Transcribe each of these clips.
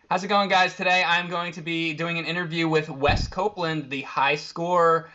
How's it going, guys? Today I'm going to be doing an interview with Wes Copeland, the high score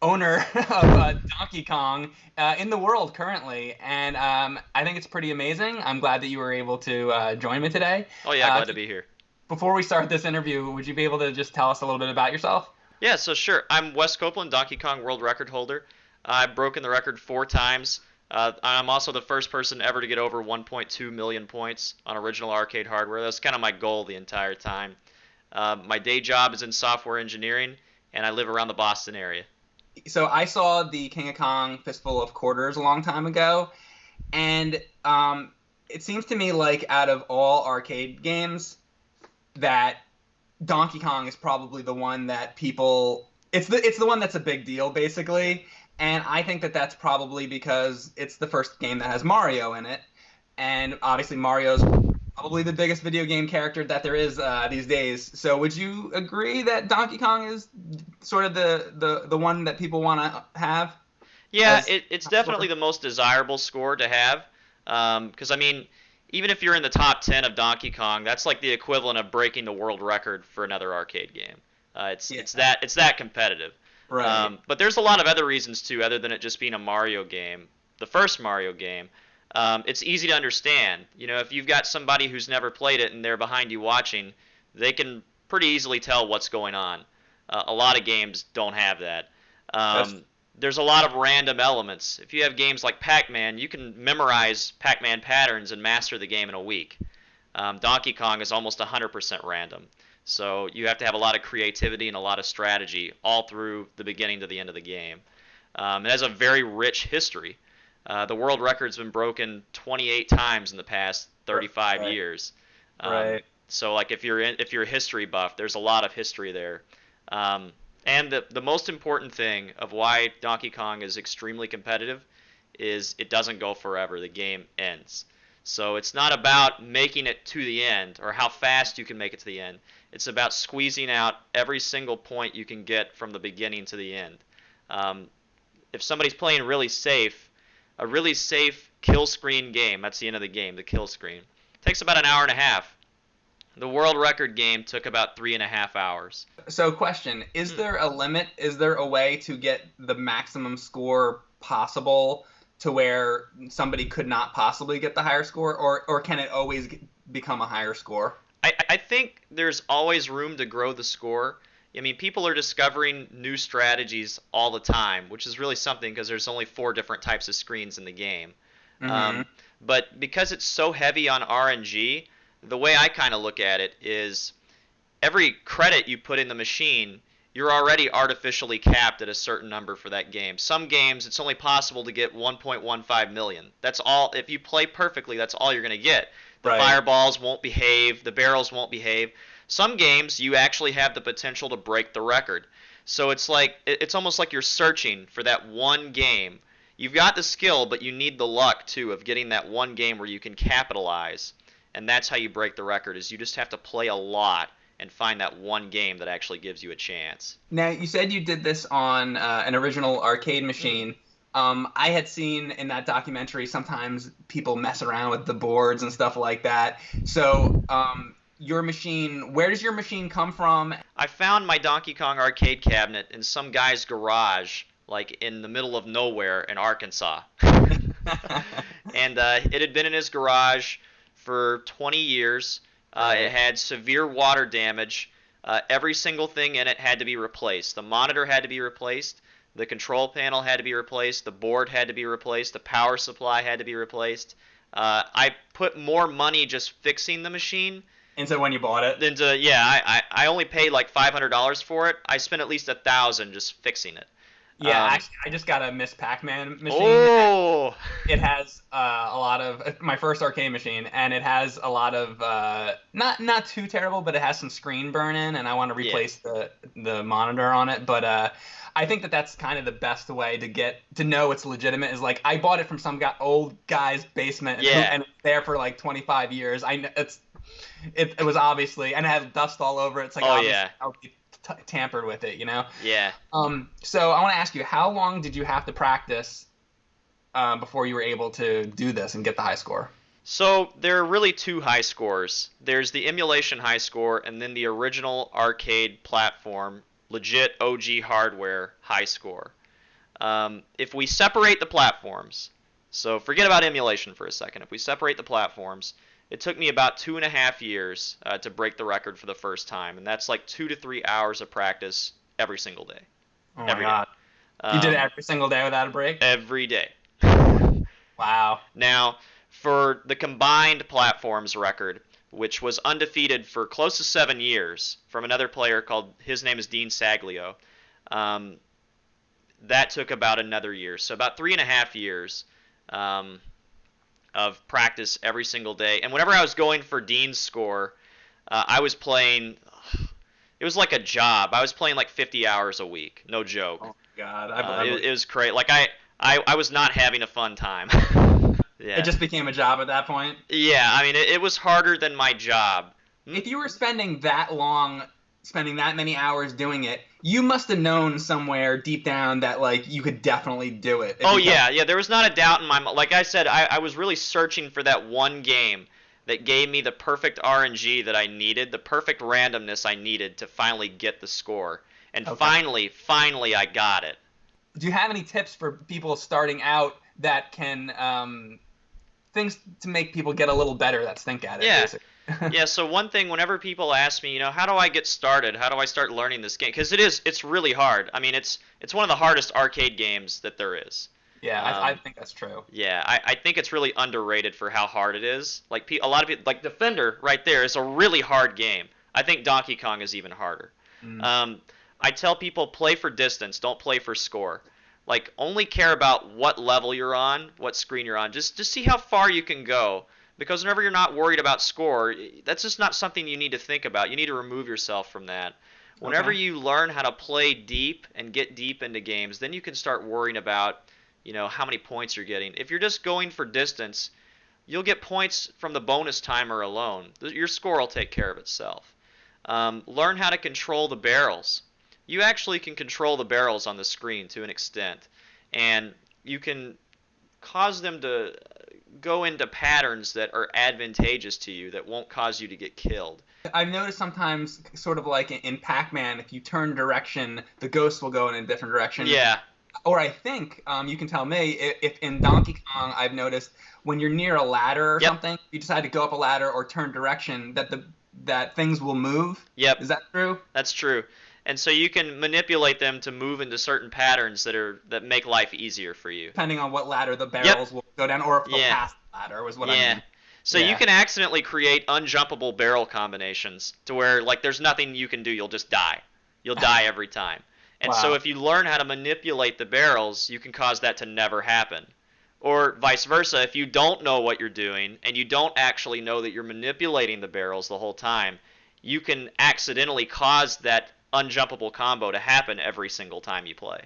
owner of Donkey Kong in the world currently. And I think it's pretty amazing. I'm glad that you were able to join me today. Oh yeah, Uh, glad to be here. Before we start this interview, would you be able to just tell us a little bit about yourself? Yeah, so sure. I'm Wes Copeland, Donkey Kong world record holder. I've broken the record 4 times. I'm also the first person ever to get over 1.2 million points on original arcade hardware. That's kind of my goal the entire time. My day job is in software engineering, and I live around the Boston area. So I saw the King of Kong Fistful of Quarters a long time ago, and it seems to me like out of all arcade games, that Donkey Kong is probably the one that people it's the one that's a big deal basically, and I think that that's probably because it's the first game that has Mario in it, and obviously Mario's probably the biggest video game character that there is these days. So would you agree that Donkey Kong is sort of the one that people want to have Yeah, as it's definitely the most desirable score to have. Because I mean, even if you're in the top 10 of Donkey Kong, that's like the equivalent of breaking the world record for another arcade game. It's yeah, it's that competitive. right. But there's a lot of other reasons too, other than it just being a Mario game. The first Mario game, it's easy to understand. You know, if you've got somebody who's never played it and they're behind you watching, they can pretty easily tell what's going on. A lot of games don't have that. That's Um, there's a lot of random elements. If you have games like Pac-Man, you can memorize Pac-Man patterns and master the game in a week. Donkey Kong is almost 100% random. So you have to have a lot of creativity and a lot of strategy all through the beginning to the end of the game. It has a very rich history. The world record's been broken 28 times in the past 35 right, years. Um, right. so like if you're a history buff, there's a lot of history there. Um, and the most important thing of why Donkey Kong is extremely competitive is it doesn't go forever. The game ends. So it's not about making it to the end or how fast you can make it to the end. It's about squeezing out every single point you can get from the beginning to the end. Um, if somebody's playing really safe, a really safe kill screen game, that's the end of the game, the kill screen, takes about an hour and a half. The world record game took about 3.5 hours. So, question, is Hmm. there a limit? Is there a way to get the maximum score possible to where somebody could not possibly get the higher score, or can it always become a higher score? I think there's always room to grow the score. I mean, people are discovering new strategies all the time, which is really something because there's only 4 different types of screens in the game. Hmm. Um, but because it's so heavy on RNG, the way I kind of look at it is every credit you put in the machine, you're already artificially capped at a certain number for that game. Some games, it's only possible to get 1.15 million. That's all. If you play perfectly, that's all you're going to get. The Right. fireballs won't behave, the barrels won't behave. Some games, you actually have the potential to break the record. So it's almost like you're searching for that one game. You've got the skill, but you need the luck too of getting that one game where you can capitalize. And that's how you break the record is you just have to play a lot and find that one game that actually gives you a chance. Now, you said you did this on an original arcade Hmm. machine. I had seen in that documentary sometimes people mess around with the boards and stuff like that. So, your machine, where does your machine come from? I found my Donkey Kong arcade cabinet in some guy's garage, like in the middle of nowhere in Arkansas. And it had been in his garage for 20 years. It Right. had severe water damage. Every single thing in it had to be replaced. The monitor had to be replaced. The control panel had to be replaced. The board had to be replaced. The power supply had to be replaced. I put more money just fixing the machine And so when you bought it? than to, yeah, I only paid like $500 for it. I spent at least 1,000 just fixing it. Yeah, Um, actually, I just got a Miss Pac-Man machine. oh, It has a lot of my first arcade machine, and it has a lot of not too terrible, but it has some screen burn-in, and I want to yeah, replace the monitor on it. But I think that that's kind of the best way to get to know it's legitimate. Is like I bought it from some old guy's basement, yeah. and it's there for like 25 years. It was obviously, and it has dust all over it. It's like Oh obviously yeah, tampered with it, you know. yeah. So I want to ask you, how long did you have to practice before you were able to do this and get the high score? So there are really two high scores. There's the emulation high score and then the original arcade platform, legit OG hardware high score. If we separate the platforms, so forget about emulation for a second. If we separate the platforms, it took me about 2.5 years to break the record for the first time, and that's like 2 to 3 hours of practice every single day. Oh my Every day. God. You did it every single day without a break? Every day. Wow. Now, for the combined platforms record, which was undefeated for close to 7 years from another player called, his name is Dean Saglio, that took about another year. So about 3.5 years of practice every single day. And whenever I was going for Dean's score, I was playing, it was like a job. I was playing like 50 hours a week. No joke. Oh my God. It was crazy. Like I was not having a fun time. Yeah. It just became a job at that point? Yeah, I mean, it was harder than my job. If you were spending that many hours doing it, you must have known somewhere deep down that, like, you could definitely do it. Oh, yeah, there was not a doubt in my mind. Like I said, I was really searching for that one game that gave me the perfect RNG that I needed, the perfect randomness I needed to finally get the score. And Okay. finally, I got it. Do you have any tips for people starting out that can things to make people get a little better that stink at it, Yeah. basically? Yeah, so one thing, whenever people ask me, how do I get started? How do I start learning this game? Because it's really hard. I mean, it's one of the hardest arcade games that there is. Yeah, I think that's true. Yeah, I think it's really underrated for how hard it is. Like a lot of people, like Defender right there is a really hard game. I think Donkey Kong is even harder. Mm. I tell people play for distance, don't play for score. Like only care about what level you're on, what screen you're on. Just see how far you can go. Because whenever you're not worried about score, that's just not something you need to think about. You need to remove yourself from that. Whenever Okay. you learn how to play deep and get deep into games, then you can start worrying about, how many points you're getting. If you're just going for distance, you'll get points from the bonus timer alone. Your score will take care of itself. Learn how to control the barrels. You actually can control the barrels on the screen to an extent, and you can cause them to go into patterns that are advantageous to you that won't cause you to get killed. I've noticed sometimes, sort of like in Pac-Man, if you turn direction, the ghost will go in a different direction. Yeah. Or I think, you can tell me, if in Donkey Kong, I've noticed when you're near a ladder or Yep. something, if you decide to go up a ladder or turn direction, that things will move. Yep. Is that true? That's true. And so you can manipulate them to move into certain patterns that make life easier for you. Depending on what ladder the Yep. barrels will go down, or if they'll Yeah. pass the ladder, was what I Yeah. mean. So you can accidentally create unjumpable barrel combinations to where like there's nothing you can do, you'll just die. You'll die every time. And so Wow. if you learn how to manipulate the barrels, you can cause that to never happen. Or vice versa, if you don't know what you're doing and you don't actually know that you're manipulating the barrels the whole time, you can accidentally cause that unjumpable combo to happen every single time you play.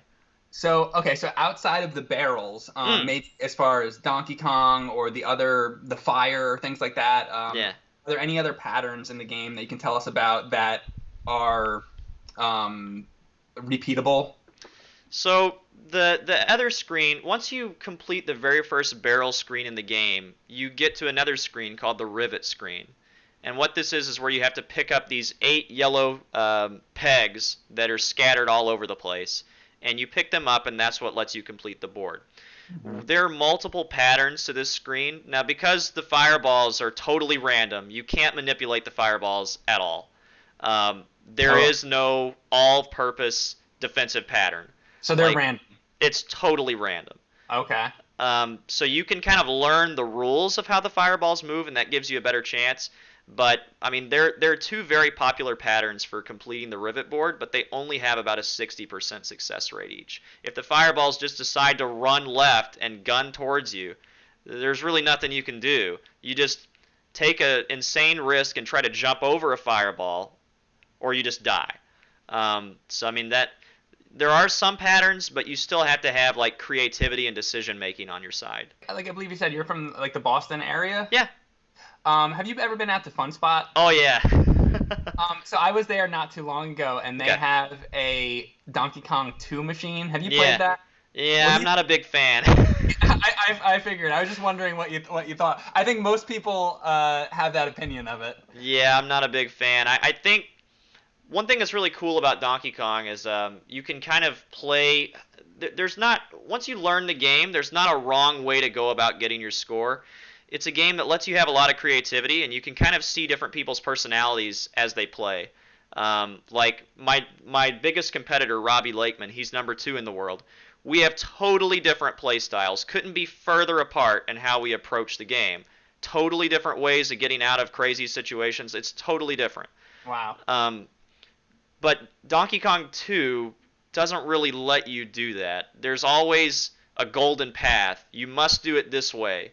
So, okay, so outside of the barrels, Mm. maybe as far as Donkey Kong or the fire, things like that, Yeah. are there any other patterns in the game that you can tell us about that are repeatable? So the other screen, once you complete the very first barrel screen in the game, you get to another screen called the Rivet screen. And what this is where you have to pick up these 8 yellow pegs that are scattered all over the place. And you pick them up, and that's what lets you complete the board. Mm-hmm. There are multiple patterns to this screen. Now, because the fireballs are totally random, you can't manipulate the fireballs at all. There is no all-purpose defensive pattern. So they're Like, random. It's totally random. Okay. So you can kind of learn the rules of how the fireballs move, and that gives you a better chance. But I mean, there are two very popular patterns for completing the Rivet board, but they only have about a 60% success rate each. If the fireballs just decide to run left and gun towards you, there's really nothing you can do. You just take an insane risk and try to jump over a fireball, or you just die. So I mean that there are some patterns, but you still have to have like creativity and decision making on your side. Like I believe you said you're from like the Boston area. Yeah. Have you ever been out to Fun Spot? Oh yeah. So I was there not too long ago, and they Okay. have a Donkey Kong 2 machine. Have you Yeah. played that? Yeah, What do I'm you? not a big fan. I figured. I was just wondering what you thought. I think most people have that opinion of it. Yeah, I'm not a big fan. I think one thing that's really cool about Donkey Kong is you can kind of play. There's not once you learn the game, there's not a wrong way to go about getting your score. It's a game that lets you have a lot of creativity, and you can kind of see different people's personalities as they play. Like my biggest competitor, Robbie Lakeman, he's number 2 in the world. We have totally different play styles. Couldn't be further apart in how we approach the game. Totally different ways of getting out of crazy situations. It's totally different. Wow. Um, but Donkey Kong 2 doesn't really let you do that. There's always a golden path. You must do it this way.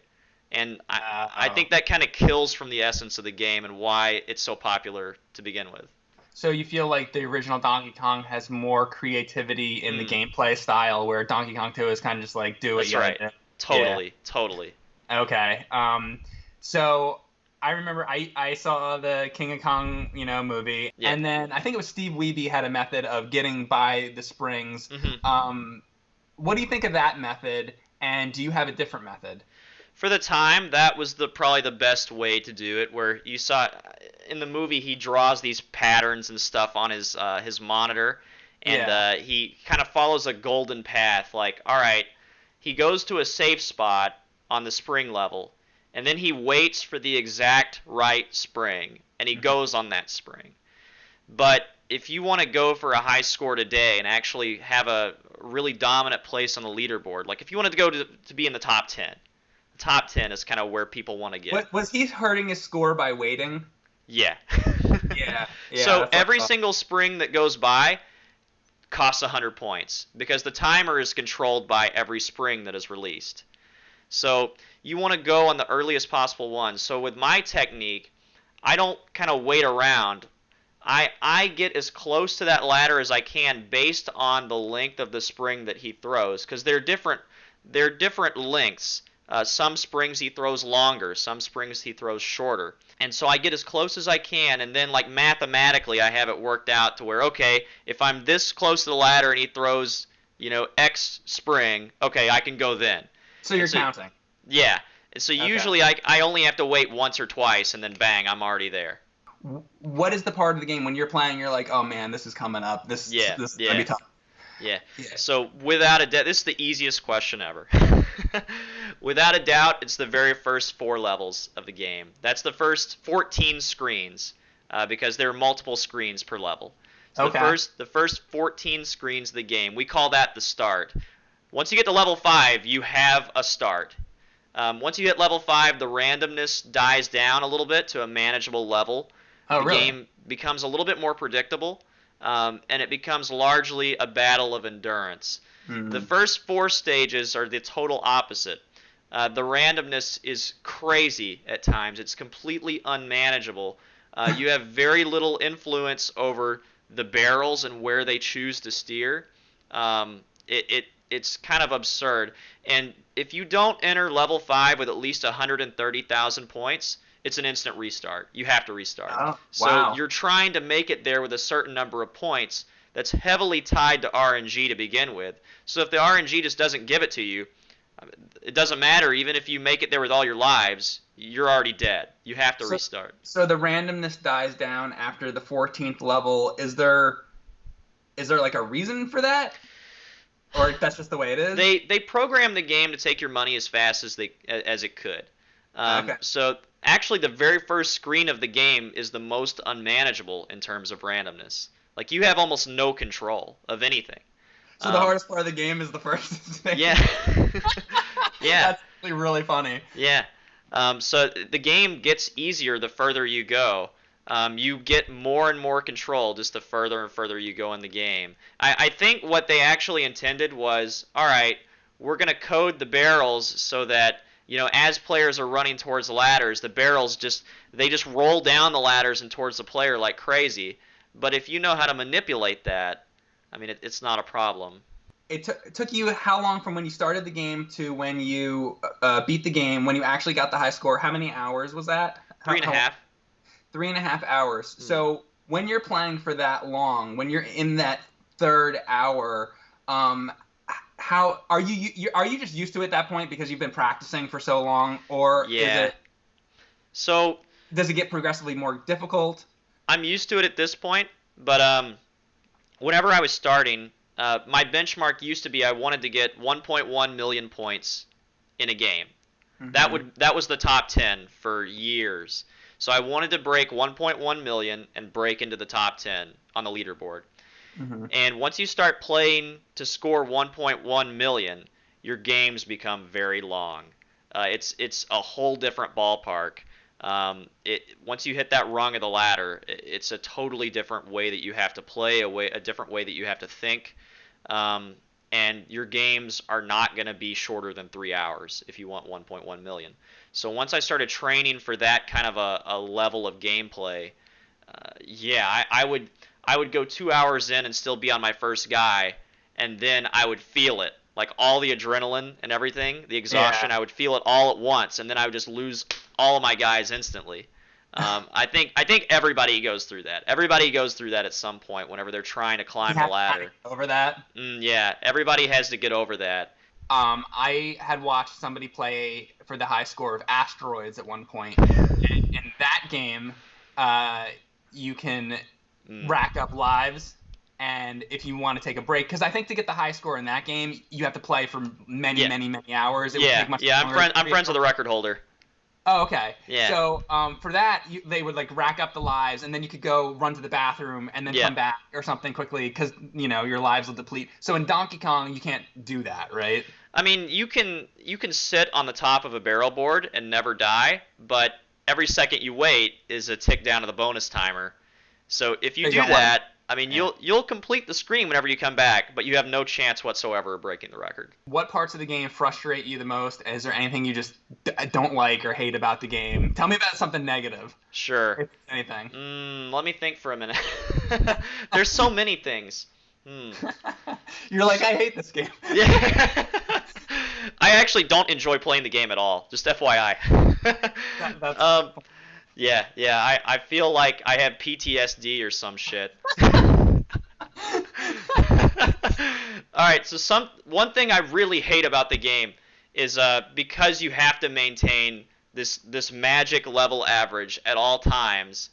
And I Oh. think that kind of kills from the essence of the game and why it's so popular to begin with. So you feel like the original Donkey Kong has more creativity in the Mm, gameplay style, where Donkey Kong 2 is kind of just like do what that's you gotta right. do. Yeah. Totally, totally. Okay. So I remember I saw the King of Kong, movie, Yeah. and then I think it was Steve Wiebe had a method of getting by the springs. hmm What do you think of that method, and do you have a different method? For the time, that was probably the best way to do it. Where you saw in the movie, he draws these patterns and stuff on his monitor, and Yeah. he kind of follows a golden path. Like, all right, he goes to a safe spot on the spring level, and then he waits for the exact right spring, and he Mhm. goes on that spring. But if you want to go for a high score today and actually have a really dominant place on the leaderboard, like if you wanted to go to be in the top 10, the top 10 is kind of where people want to get. What was he hurting his score by waiting? Yeah. Yeah. Yeah. So That's what I every thought. single spring that goes by costs 100 points because the timer is controlled by every spring that is released. So you want to go on the earliest possible one. So with my technique, I don't kind of wait around. I get as close to that ladder as I can based on the length of the spring that he throws because they're different lengths. Some springs he throws longer, some springs he throws shorter. And so I get as close as I can, and then like mathematically I have it worked out to where, okay, if I'm this close to the ladder and he throws, X spring, okay, I can go then. So And you're so counting. yeah. And so Okay. usually I only have to wait once or twice and then bang, I'm already there. What is the part of the game when you're playing? You're like, oh man, this is coming up. This Yeah, this is gonna yeah. be tough. Yeah. Yeah. So without a doubt, this is the easiest question ever. Without a doubt, it's the very first 4 levels of the game. That's the first 14 screens, because there are multiple screens per level. So the Okay. first the first 14 screens of the game, we call that the start. Once you get to level 5, you have a start. Once you hit level 5, the randomness dies down a little bit to a manageable level. Oh The really? game becomes a little bit more predictable, and it becomes largely a battle of endurance. The Hmm. first 4 stages are the total opposite. The randomness is crazy at times. It's completely unmanageable. You have very little influence over the barrels and where they choose to steer. It's kind of absurd. And if you don't enter level 5 with at least 130,000 points, it's an instant restart. You have to restart. Oh So wow. you're trying to make it there with a certain number of points that's heavily tied to RNG to begin with. So if the RNG just doesn't give it to you, it doesn't matter. Even if you make it there with all your lives, you're already dead. You have to So restart. so the randomness dies down after the 14th level. Is there like a reason for that, or that's just the way it is? They programmed the game to take your money as fast as it could. Okay. So actually, the very first screen of the game is the most unmanageable in terms of randomness. Like you have almost no control of anything. So the Um, hardest part of the game is the first thing. yeah, yeah, That's actually really funny. yeah. So the game gets easier the further you go. You get more and more control just the further and further you go in the game. I think what they actually intended was, all right, we're going to code the barrels so that as players are running towards the ladders, the barrels just roll down the ladders and towards the player like crazy. But if you know how to manipulate that, I mean, it's not a problem. It took you how long from when you started the game to when you beat the game, when you actually got the high score? How many hours was that? Three and a half. 3.5 hours. Mm. So when you're playing for that long, when you're in that third hour, how are you just used to it at that point because you've been practicing for so long, or Yeah. So does it get progressively more difficult? I'm used to it at this point, but whenever I was starting, my benchmark used to be I wanted to get 1.1 million points in a game. Mm-hmm. That was the top 10 for years. So I wanted to break 1.1 million and break into the top 10 on the leaderboard. Mm-hmm. And once you start playing to score 1.1 million, your games become very long. It's a whole different ballpark. Once you hit that rung of the ladder, it's a totally different way that you have to play, a different way that you have to think. Um, and your games are not going to be shorter than 3 hours if you want 1.1 million. So once I started training for that kind of a level of gameplay, yeah, I would go 2 hours in and still be on my first guy, and then I would feel it, like all the adrenaline and everything, the exhaustion. Yeah. I would feel it all at once, and then I would just lose all of my guys instantly. I think everybody goes through that. Everybody goes through that at some point whenever they're trying to You climb the have to kind ladder. of get over that. Yeah, everybody has to get over that. I had watched somebody play for the high score of Asteroids at one point. In that game, you can rack up lives, and if you want to take a break, because I think to get the high score in that game, you have to play for many, Yeah, many, many hours. It would yeah, take much yeah. longer. I'm friends with the record holder. Oh, okay. Yeah, So for that, they would like rack up the lives, and then you could go run to the bathroom and then yeah. come back or something quickly, because your lives will deplete. So in Donkey Kong, you can't do that, right? I mean, you can sit on the top of a barrel board and never die, but every second you wait is a tick down to the bonus timer. So if you So you do don't want that, I mean, Yeah. you'll complete the screen whenever you come back, but you have no chance whatsoever of breaking the record. What parts of the game frustrate you the most? Is there anything you just don't like or hate about the game? Tell me about something negative, Sure. if anything. Let me think for a minute. There's so many things. You're like, I hate this game. Yeah. I actually don't enjoy playing the game at all. Just FYI. That's Yeah. I feel like I have PTSD or some shit. All right, so one thing I really hate about the game is because you have to maintain this magic level average at all times.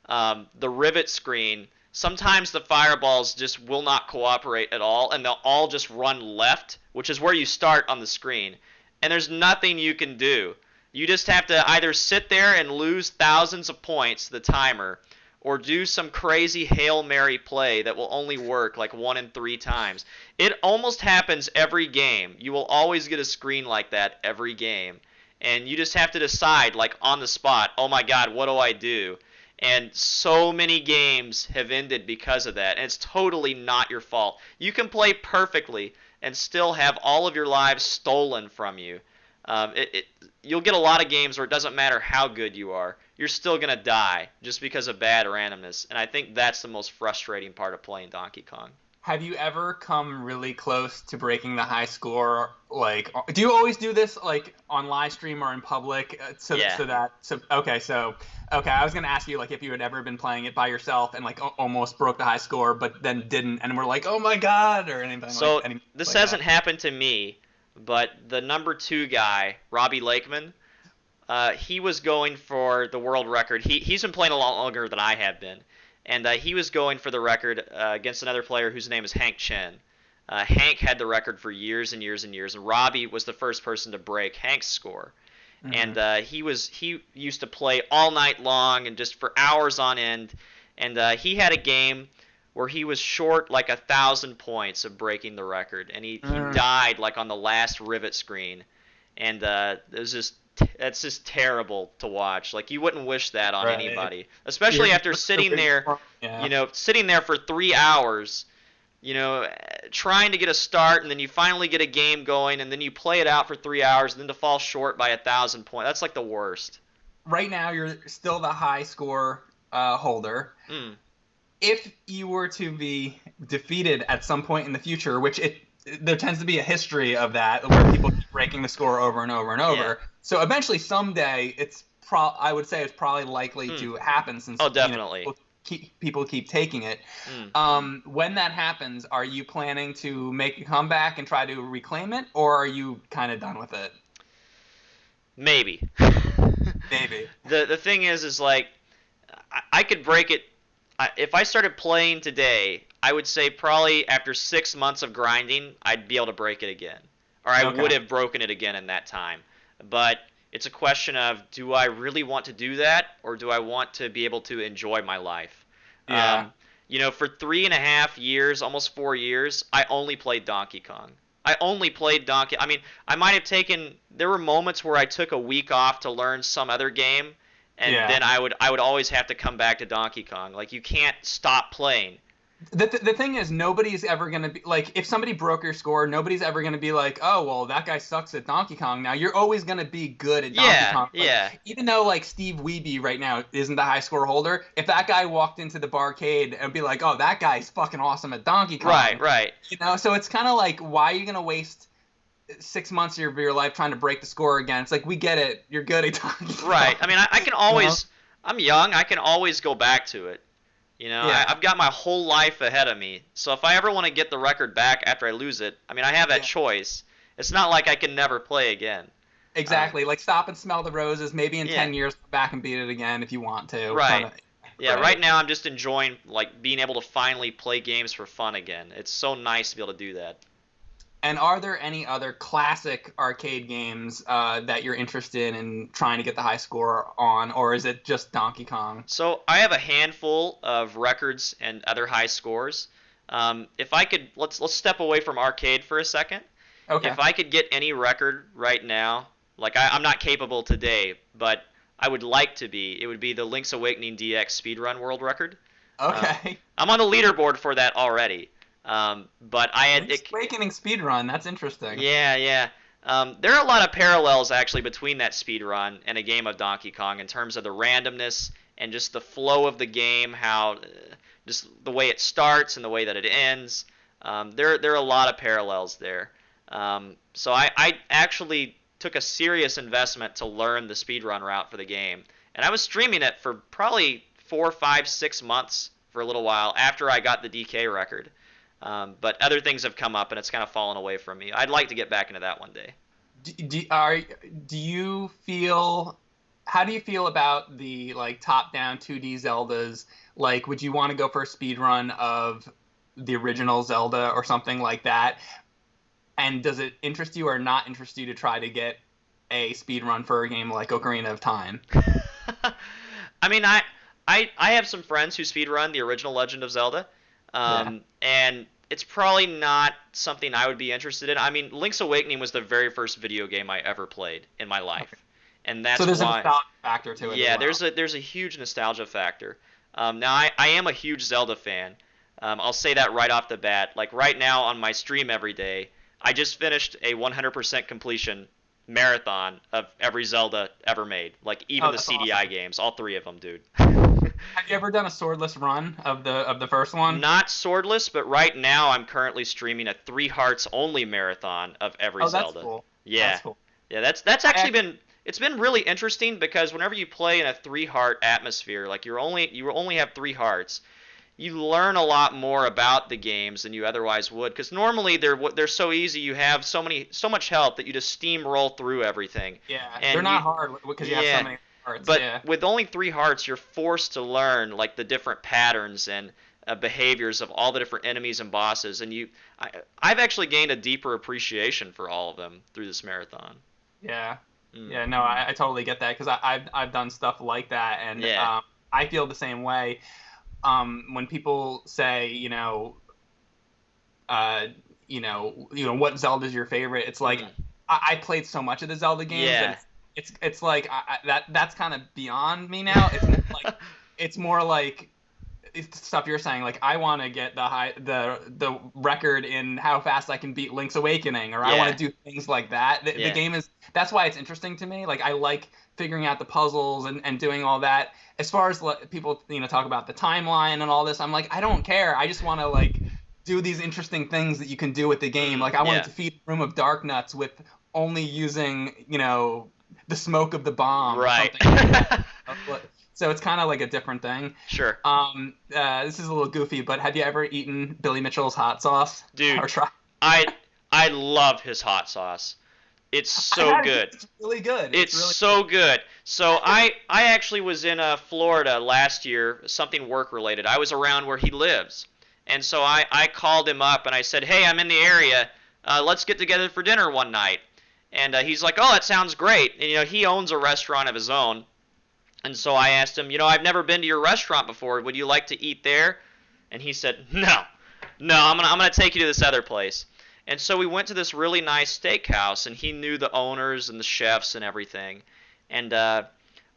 The Rivet screen, sometimes the fireballs just will not cooperate at all, and they'll all just run left, which is where you start on the screen. And there's nothing you can do. You just have to either sit there and lose thousands of points, the timer, or do some crazy Hail Mary play that will only work like 1 in 3 times. It almost happens every game. You will always get a screen like that every game. And you just have to decide, like on the spot, oh my god, what do I do? And so many games have ended because of that. And it's totally not your fault. You can play perfectly and still have all of your lives stolen from you. You'll get a lot of games where it doesn't matter how good you are. You're still going to die just because of bad randomness. And I think that's the most frustrating part of playing Donkey Kong. Have you ever come really close to breaking the high score? Like, do you always do this like on live stream or in public? Yeah. Okay, I was gonna ask you like if you had ever been playing it by yourself and like almost broke the high score, but then didn't, and were like, oh my god, or anything. So anything this like hasn't that. happened to me, but the number 2 guy, Robbie Lakeman, he was going for the world record. He's been playing a lot longer than I have been. And he was going for the record against another player whose name is Hank Chen. Hank had the record for years and years and years, and Robbie was the first person to break Hank's score. Mm-hmm. And he used to play all night long and just for hours on end. And he had a game where he was short like 1,000 points of breaking the record, and he died like on the last Rivet screen. And it was just that's just terrible to watch. Like you wouldn't wish that on Right. anybody, especially after sitting there, sitting there for 3 hours, trying to get a start, and then you finally get a game going, and then you play it out for 3 hours, and then to fall short by 1,000 points. That's like the worst. Right now, you're still the high score holder. If you were to be defeated at some point in the future, which there tends to be a history of that, where people keep breaking the score over and over and over. Yeah. So eventually, someday, I would say it's probably likely to happen, since Oh, definitely. people keep taking it. When that happens, are you planning to make a comeback and try to reclaim it, or are you kind of done with it? Maybe. Maybe. The thing is like I could break it. If I started playing today, I would say probably after 6 months of grinding, I'd be able to break it again, or I Okay. would have broken it again in that time. But it's a question of, do I really want to do that, or do I want to be able to enjoy my life? Yeah. For 3.5 years, almost 4 years, I only played Donkey Kong. I only played Donkey. I mean, I might have taken. There were moments where I took a week off to learn some other game, and Yeah. then I would always have to come back to Donkey Kong. Like, you can't stop playing. The thing is, nobody's ever going to be like, if somebody broke your score, nobody's ever going to be like, oh, well, that guy sucks at Donkey Kong now. You're always going to be good at Donkey Yeah, Kong. Like, yeah. even though, like, Steve Wiebe right now isn't the high score holder, if that guy walked into the barcade and be like, oh, that guy's fucking awesome at Donkey Kong. Right. So it's kind of like, why are you going to waste 6 months of your life trying to break the score again? It's like, we get it. You're good at Donkey Kong. Right. I mean, I can always. I'm young. I can always go back to it. Yeah. I've got my whole life ahead of me. So if I ever want to get the record back after I lose it, I mean, I have that choice. It's not like I can never play again. Exactly. Like, stop and smell the roses. Maybe in Yeah. 10 years, go back and beat it again if you want to. Right. Yeah, right now I'm just enjoying, like, being able to finally play games for fun again. It's so nice to be able to do that. And are there any other classic arcade games that you're interested in trying to get the high score on, or is it just Donkey Kong? So I have a handful of records and other high scores. If I could, let's step away from arcade for a second. Okay. If I could get any record right now, like I'm not capable today, but I would like to be, it would be the Link's Awakening DX speedrun world record. Okay. I'm on the leaderboard for that already. But I had Awakening speedrun. That's interesting. Yeah. There are a lot of parallels actually between that speedrun and a game of Donkey Kong in terms of the randomness and just the flow of the game, how just the way it starts and the way that it ends. There are a lot of parallels there. So I actually took a serious investment to learn the speedrun route for the game, and I was streaming it for probably 4, 5, 6 months for a little while after I got the DK record. But other things have come up, and it's kind of fallen away from me. I'd like to get back into that one day. Do you feel? How do you feel about the like top-down 2D Zeldas? Like, would you want to go for a speedrun of the original Zelda or something like that? And does it interest you or not interest you to try to get a speedrun for a game like Ocarina of Time? I mean, I have some friends who speedrun the original Legend of Zelda. And it's probably not something I would be interested in. I mean, Link's Awakening was the very first video game I ever played in my life, and that's so there's why. A nostalgia factor to it. Yeah, as well. there's a huge nostalgia factor. Now I am a huge Zelda fan. I'll say that right off the bat. Like right now on my stream every day, I just finished a 100% completion marathon of every Zelda ever made. Like even the CDI awesome. games, all 3 of them, dude. Have you ever done a swordless run of the first one? Not swordless, but right now I'm currently streaming a 3 hearts only marathon of every Zelda. That's cool. Yeah. That's cool. Yeah, that's actually been really interesting because whenever you play in a 3 heart atmosphere, like you only have 3 hearts, you learn a lot more about the games than you otherwise would, because normally they're so easy. You have so much health that you just steamroll through everything. Yeah, and they're not hard because you have so many hearts. But with only 3 hearts, you're forced to learn like the different patterns and behaviors of all the different enemies and bosses, and I've actually gained a deeper appreciation for all of them through this marathon. Yeah. Yeah, no, I totally get that because I've done stuff like that, and I feel the same way. When people say, what Zelda's your favorite, it's like I played so much of the Zelda games. Yeah. It's like that's kind of beyond me now. It's more like it's more like it's stuff you're saying. Like I want to get the record in how fast I can beat Link's Awakening, or I want to do things like that. The game that's why it's interesting to me. Like I like figuring out the puzzles and doing all that. As far as people talk about the timeline and all this, I'm like, I don't care. I just want to like do these interesting things that you can do with the game. Like I want to defeat a room of dark nuts with only using the smoke of the bomb. Right. Or something like that. so it's kind of like a different thing. Sure. This is a little goofy, but have you ever eaten Billy Mitchell's hot sauce? Dude, Or tried? I love his hot sauce. It's so good. It's really good. It's really so good. So I actually was in Florida last year, something work related. I was around where he lives, and so I called him up and I said, hey, I'm in the area. Let's get together for dinner one night. And he's like, oh, that sounds great. And he owns a restaurant of his own. And so I asked him, I've never been to your restaurant before. Would you like to eat there? And he said, no, I'm gonna take you to this other place. And so we went to this really nice steakhouse, and he knew the owners and the chefs and everything. And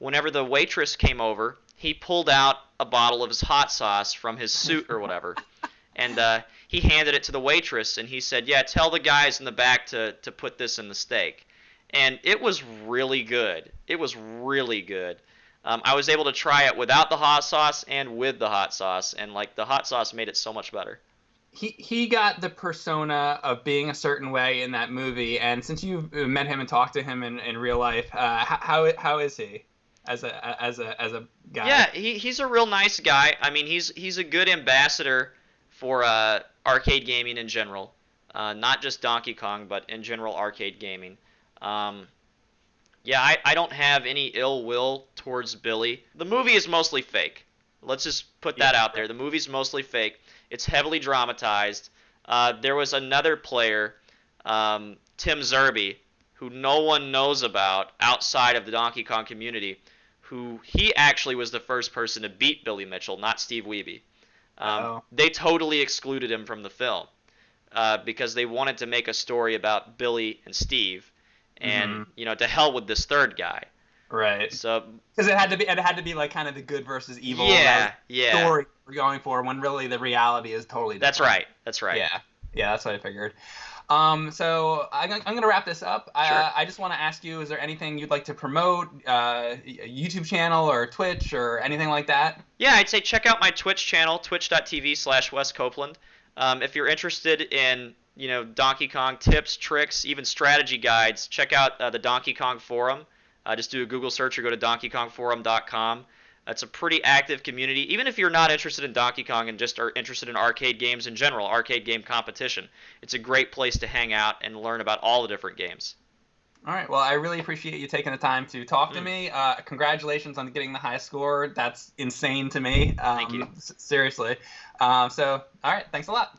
whenever the waitress came over, he pulled out a bottle of his hot sauce from his suit or whatever. And he handed it to the waitress, and he said, yeah, tell the guys in the back to put this in the steak. And it was really good. It was really good. I was able to try it without the hot sauce and with the hot sauce, and the hot sauce made it so much better. He got the persona of being a certain way in that movie, and since you've met him and talked to him in real life, how is he as a guy? Yeah, he's a real nice guy. I mean, he's a good ambassador for arcade gaming in general, not just Donkey Kong, but in general arcade gaming. Yeah, I don't have any ill will towards Billy. The movie is mostly fake. Let's just put that out there. The movie's mostly fake. It's heavily dramatized. There was another player, Tim Zerby, who no one knows about outside of the Donkey Kong community, who he actually was the first person to beat Billy Mitchell, not Steve Wiebe. They totally excluded him from the film because they wanted to make a story about Billy and Steve, and to hell with this third guy. Right. So because it had to be like kind of the good versus evil story we're going for, when really the reality is totally different. That's right. Yeah, that's what I figured. So I'm gonna wrap this up. Sure. I just want to ask you: is there anything you'd like to promote? A YouTube channel or Twitch or anything like that? Yeah, I'd say check out my Twitch channel, twitch.tv/Wes Copeland. If you're interested in Donkey Kong tips, tricks, even strategy guides, check out the Donkey Kong forum. Just do a Google search or go to DonkeyKongForum.com. It's a pretty active community. Even if you're not interested in Donkey Kong and just are interested in arcade games in general, arcade game competition, it's a great place to hang out and learn about all the different games. All right. Well, I really appreciate you taking the time to talk to me. Congratulations on getting the highest score. That's insane to me. Thank you. Seriously. All right. Thanks a lot.